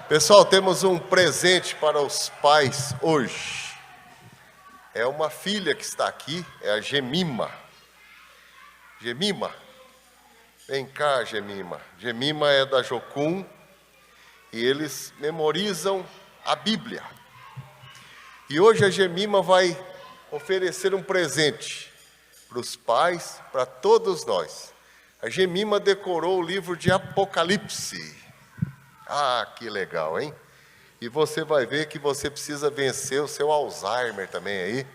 Pessoal, temos um presente para os pais hoje. É uma filha que está aqui, é a Gemima. Gemima, vem cá, Gemima. Gemima é da Jocum e eles memorizam a Bíblia. E hoje a Gemima vai oferecer um presente para os pais, para todos nós. A Gemima decorou o livro de Apocalipse. Ah, que legal, hein? E você vai ver que você precisa vencer o seu Alzheimer também aí,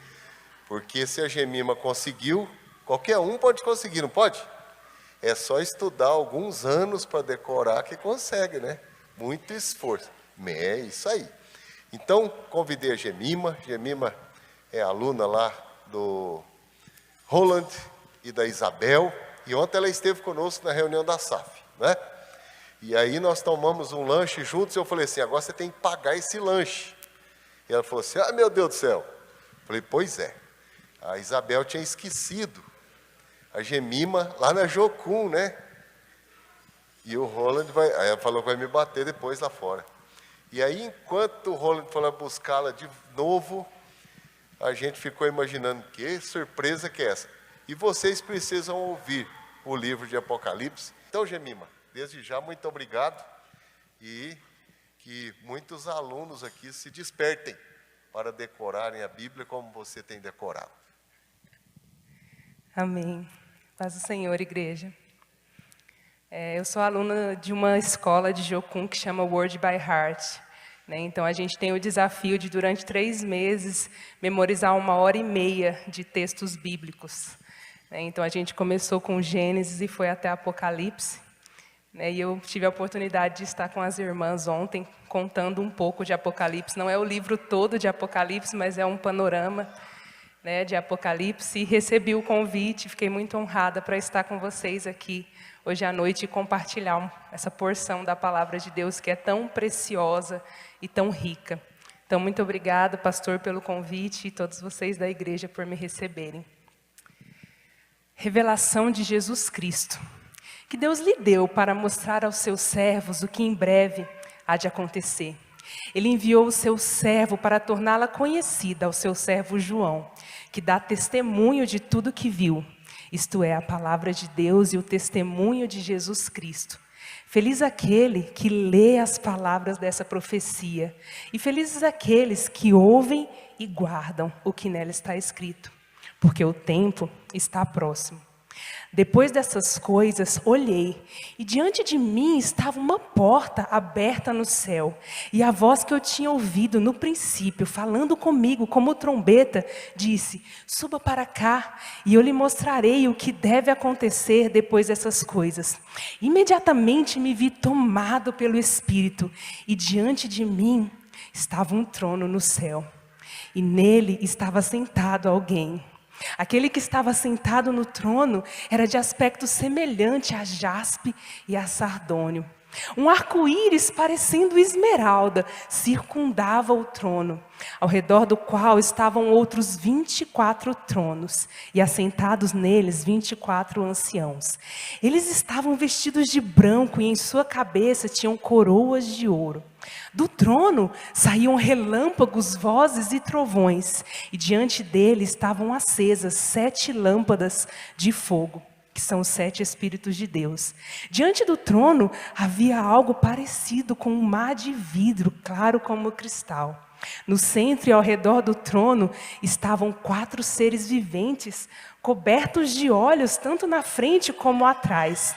porque se a Gemima conseguiu, qualquer um pode conseguir, não pode? É só estudar alguns anos para decorar que consegue, né? Muito esforço. É isso aí. Então, convidei a Gemima. Gemima é aluna lá do Roland e da Isabel, e ontem ela esteve conosco na reunião da SAF, né? E aí nós tomamos um lanche juntos, e eu falei assim, agora você tem que pagar esse lanche. E ela falou assim, ah, meu Deus do céu. Eu falei, pois é. A Isabel tinha esquecido a Gemima lá na Jocum, né? E o Roland aí ela falou que vai me bater depois lá fora. E aí, enquanto o Roland foi buscá-la de novo, a gente ficou imaginando, que surpresa que é essa? E vocês precisam ouvir o livro de Apocalipse. Então, Gemima, desde já, muito obrigado, e que muitos alunos aqui se despertem para decorarem a Bíblia como você tem decorado. Amém. Paz do Senhor, igreja. Eu sou aluna de uma escola de Jocum que chama Word by Heart, né? Então, a gente tem o desafio de, durante 3 meses, memorizar 1h30 de textos bíblicos, né? Então, a gente começou com Gênesis e foi até Apocalipse. E eu tive a oportunidade de estar com as irmãs ontem, contando um pouco de Apocalipse. Não é o livro todo de Apocalipse, mas é um panorama, né, de Apocalipse. E recebi o convite, fiquei muito honrada para estar com vocês aqui hoje à noite e compartilhar essa porção da palavra de Deus que é tão preciosa e tão rica. Então, muito obrigada, pastor, pelo convite e todos vocês da igreja por me receberem. Revelação de Jesus Cristo, que Deus lhe deu para mostrar aos seus servos o que em breve há de acontecer. Ele enviou o seu servo para torná-la conhecida ao seu servo João, que dá testemunho de tudo que viu, isto é, a palavra de Deus e o testemunho de Jesus Cristo. Feliz aquele que lê as palavras dessa profecia, e felizes aqueles que ouvem e guardam o que nela está escrito, porque o tempo está próximo. Depois dessas coisas, olhei, e diante de mim estava uma porta aberta no céu, e a voz que eu tinha ouvido no princípio, falando comigo como trombeta, disse, suba para cá, e eu lhe mostrarei o que deve acontecer depois dessas coisas. Imediatamente me vi tomado pelo Espírito, e diante de mim estava um trono no céu, e nele estava sentado alguém. Aquele que estava sentado no trono era de aspecto semelhante a jaspe e a sardônio. Um arco-íris parecendo esmeralda circundava o trono, ao redor do qual estavam outros 24 tronos, e assentados neles 24 anciãos. Eles estavam vestidos de branco e em sua cabeça tinham coroas de ouro. Do trono saíam relâmpagos, vozes e trovões, e diante dele estavam acesas 7 lâmpadas de fogo, que são os 7 Espíritos de Deus. Diante do trono havia algo parecido com um mar de vidro, claro como cristal. No centro e ao redor do trono estavam 4 seres viventes, cobertos de olhos tanto na frente como atrás.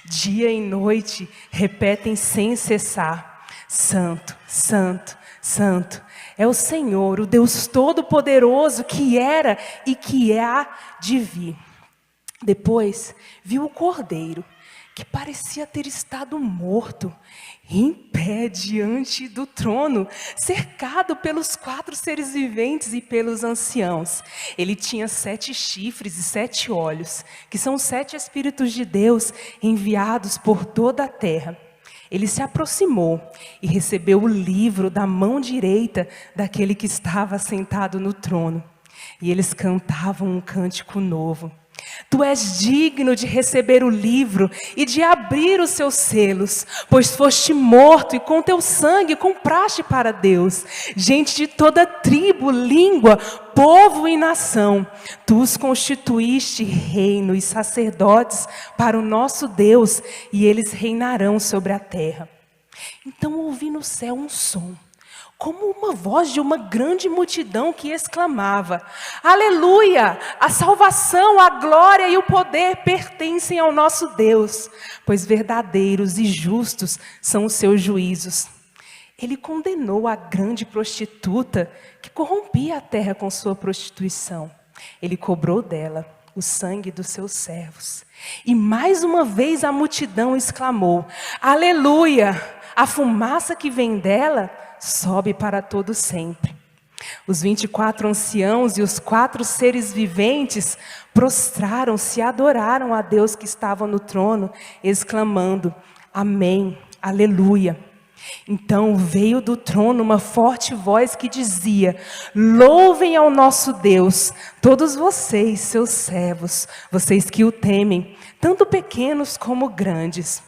Dia e noite repetem sem cessar, Santo, Santo, Santo, é o Senhor, o Deus Todo-Poderoso, que era e que há de vir. Depois, viu o Cordeiro, que parecia ter estado morto, em pé diante do trono, cercado pelos 4 seres viventes e pelos anciãos. Ele tinha 7 chifres e 7 olhos, que são os 7 Espíritos de Deus enviados por toda a terra. Ele se aproximou e recebeu o livro da mão direita daquele que estava sentado no trono. E eles cantavam um cântico novo. Tu és digno de receber o livro e de abrir os seus selos, pois foste morto e com teu sangue compraste para Deus gente de toda tribo, língua, povo e nação. Tu os constituíste reino e sacerdotes para o nosso Deus, e eles reinarão sobre a terra. Então ouvi no céu um som, como uma voz de uma grande multidão que exclamava: Aleluia! A salvação, a glória e o poder pertencem ao nosso Deus, pois verdadeiros e justos são os seus juízos. Ele condenou a grande prostituta que corrompia a terra com sua prostituição. Ele cobrou dela o sangue dos seus servos. E mais uma vez a multidão exclamou: Aleluia! A fumaça que vem dela sobe para todo sempre. Os 24 anciãos e os 4 seres viventes prostraram-se e adoraram a Deus que estava no trono, exclamando: Amém, aleluia. Então veio do trono uma forte voz que dizia: Louvem ao nosso Deus, todos vocês, seus servos, vocês que o temem, tanto pequenos como grandes.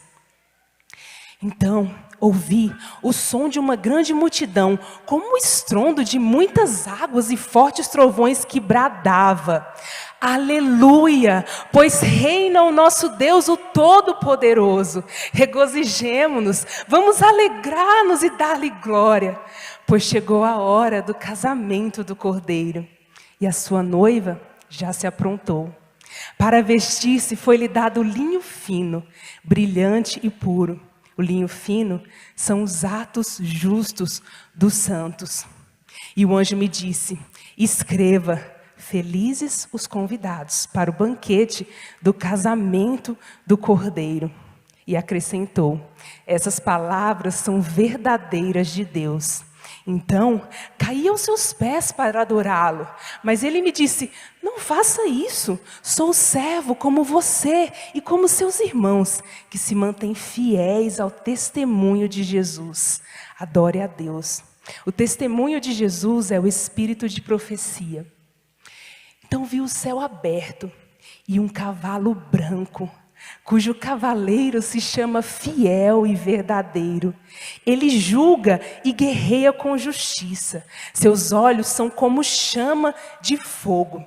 Então ouvi o som de uma grande multidão, como o estrondo de muitas águas e fortes trovões que bradava: Aleluia! Pois reina o nosso Deus, o Todo-Poderoso. Regozijemo-nos, vamos alegrar-nos e dar-lhe glória, pois chegou a hora do casamento do Cordeiro, e a sua noiva já se aprontou. Para vestir-se foi-lhe dado linho fino, brilhante e puro. O linho fino são os atos justos dos santos. E o anjo me disse: escreva, felizes os convidados para o banquete do casamento do Cordeiro. E acrescentou: essas palavras são verdadeiras de Deus. Então, caí aos seus pés para adorá-lo. Mas ele me disse: não faça isso. Sou servo como você e como seus irmãos, que se mantêm fiéis ao testemunho de Jesus. Adore a Deus. O testemunho de Jesus é o espírito de profecia. Então vi o céu aberto e um cavalo branco, cujo cavaleiro se chama Fiel e Verdadeiro. Ele julga e guerreia com justiça. Seus olhos são como chama de fogo.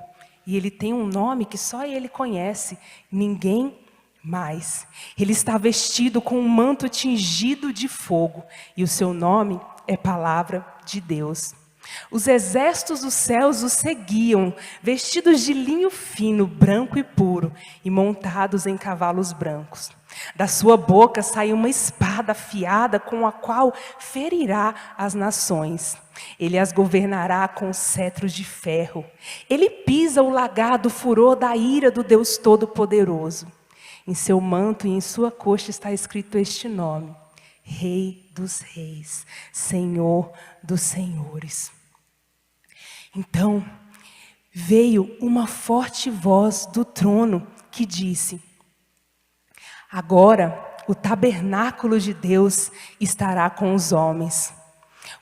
E ele tem um nome que só ele conhece, ninguém mais. Ele está vestido com um manto tingido de fogo. E o seu nome é Palavra de Deus. Os exércitos dos céus o seguiam, vestidos de linho fino, branco e puro, e montados em cavalos brancos. Da sua boca sai uma espada afiada, com a qual ferirá as nações. Ele as governará com cetros de ferro. Ele pisa o lagar do furor da ira do Deus Todo-Poderoso. Em seu manto e em sua coxa está escrito este nome: Rei dos Reis, Senhor dos Senhores. Então veio uma forte voz do trono que disse: agora o tabernáculo de Deus estará com os homens,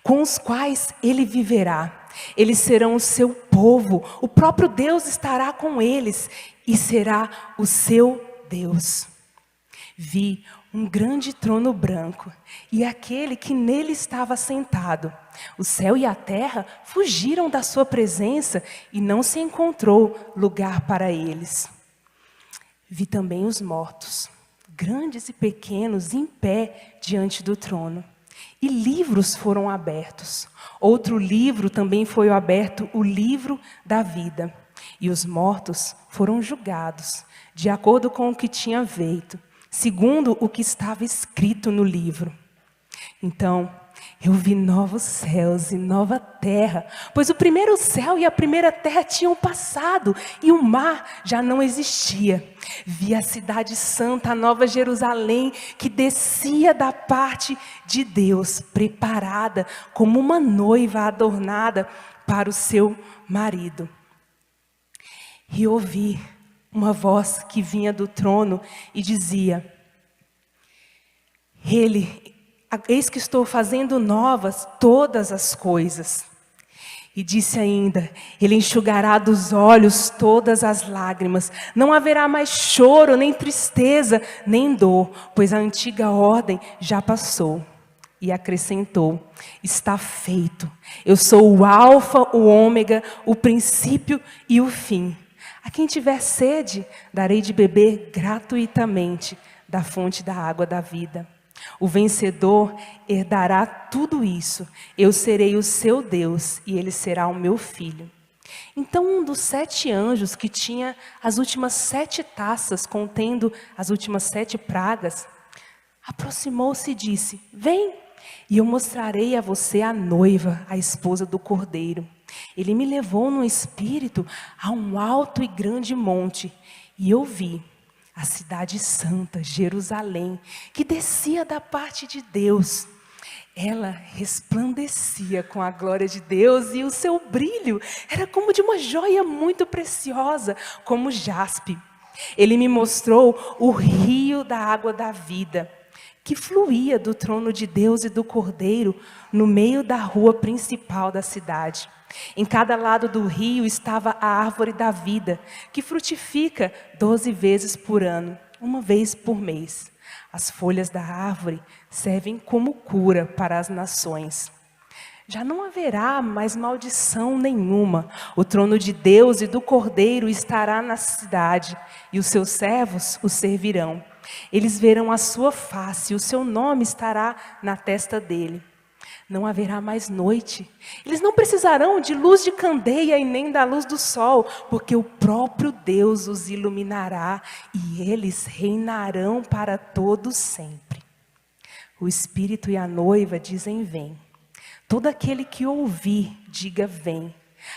com os quais ele viverá. Eles serão o seu povo, o próprio Deus estará com eles e será o seu Deus. Vi um grande trono branco e aquele que nele estava sentado. O céu e a terra fugiram da sua presença e não se encontrou lugar para eles. Vi também os mortos, grandes e pequenos, em pé diante do trono. E livros foram abertos. Outro livro também foi aberto, o livro da vida. E os mortos foram julgados, de acordo com o que tinha feito, segundo o que estava escrito no livro. Então eu vi novos céus e nova terra, pois o primeiro céu e a primeira terra tinham passado e o mar já não existia. Vi a cidade santa, a nova Jerusalém, que descia da parte de Deus, preparada como uma noiva adornada para o seu marido. E ouvi uma voz que vinha do trono e dizia: eis que estou fazendo novas todas as coisas. E disse ainda: Ele enxugará dos olhos todas as lágrimas. Não haverá mais choro, nem tristeza, nem dor, pois a antiga ordem já passou. E acrescentou: Está feito. Eu sou o Alfa, o Ômega, o princípio e o fim. A quem tiver sede, darei de beber gratuitamente da fonte da água da vida. O vencedor herdará tudo isso. Eu serei o seu Deus e ele será o meu filho. Então um dos 7 anjos que tinha as últimas 7 taças contendo as últimas 7 pragas, aproximou-se e disse: Vem, e eu mostrarei a você a noiva, a esposa do Cordeiro. Ele me levou no espírito a um alto e grande monte, e eu vi a cidade santa, Jerusalém, que descia da parte de Deus. Ela resplandecia com a glória de Deus e o seu brilho era como de uma joia muito preciosa, como jaspe. Ele me mostrou o rio da água da vida, que fluía do trono de Deus e do Cordeiro no meio da rua principal da cidade. Em cada lado do rio estava a árvore da vida, que frutifica 12 vezes por ano, uma vez por mês. As folhas da árvore servem como cura para as nações. Já não haverá mais maldição nenhuma. O trono de Deus e do Cordeiro estará na cidade, e os seus servos o servirão. Eles verão a sua face, e o seu nome estará na testa dele. Não haverá mais noite. Eles não precisarão de luz de candeia e nem da luz do sol, porque o próprio Deus os iluminará e eles reinarão para todo sempre. O Espírito e a noiva dizem: Vem. Todo aquele que ouvir, diga: Vem.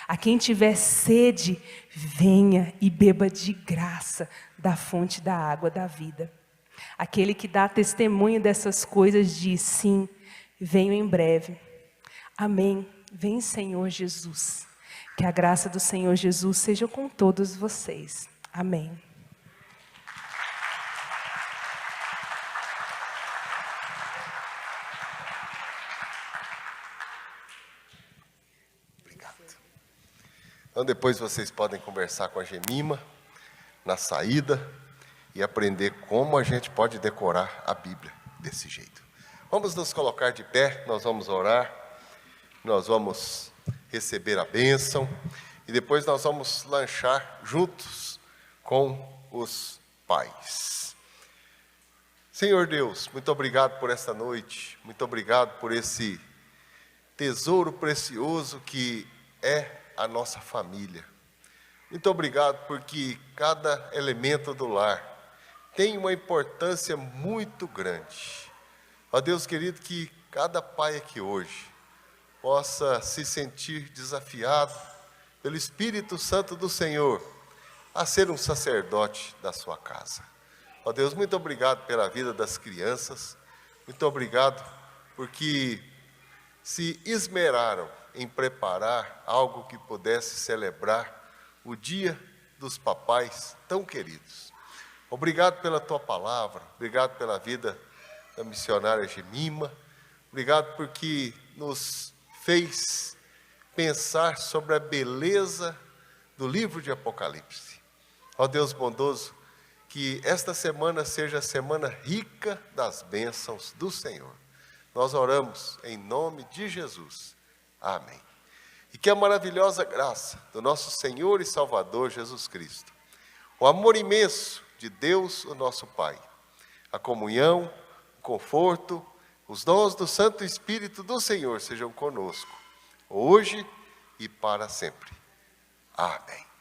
A quem tiver sede, venha e beba de graça da fonte da água da vida. Aquele que dá testemunho dessas coisas diz: Sim, venho em breve. Amém. Vem, Senhor Jesus. Que a graça do Senhor Jesus seja com todos vocês. Amém. Obrigado. Então depois vocês podem conversar com a Jemima na saída e aprender como a gente pode decorar a Bíblia desse jeito. Vamos nos colocar de pé, nós vamos orar, nós vamos receber a bênção e depois nós vamos lanchar juntos com os pais. Senhor Deus, muito obrigado por esta noite, muito obrigado por esse tesouro precioso que é a nossa família. Muito obrigado porque cada elemento do lar tem uma importância muito grande. Ó Deus querido, que cada pai aqui hoje possa se sentir desafiado pelo Espírito Santo do Senhor a ser um sacerdote da sua casa. Ó Deus, muito obrigado pela vida das crianças, muito obrigado porque se esmeraram em preparar algo que pudesse celebrar o dia dos papais tão queridos. Obrigado pela tua palavra, obrigado pela vida da missionária Jemima, obrigado porque nos fez pensar sobre a beleza do livro de Apocalipse. Ó Deus bondoso, que esta semana seja a semana rica das bênçãos do Senhor. Nós oramos em nome de Jesus. Amém. E que a maravilhosa graça do nosso Senhor e Salvador Jesus Cristo, o amor imenso de Deus, o nosso Pai, a comunhão, o conforto, os dons do Santo Espírito do Senhor sejam conosco, hoje e para sempre. Amém.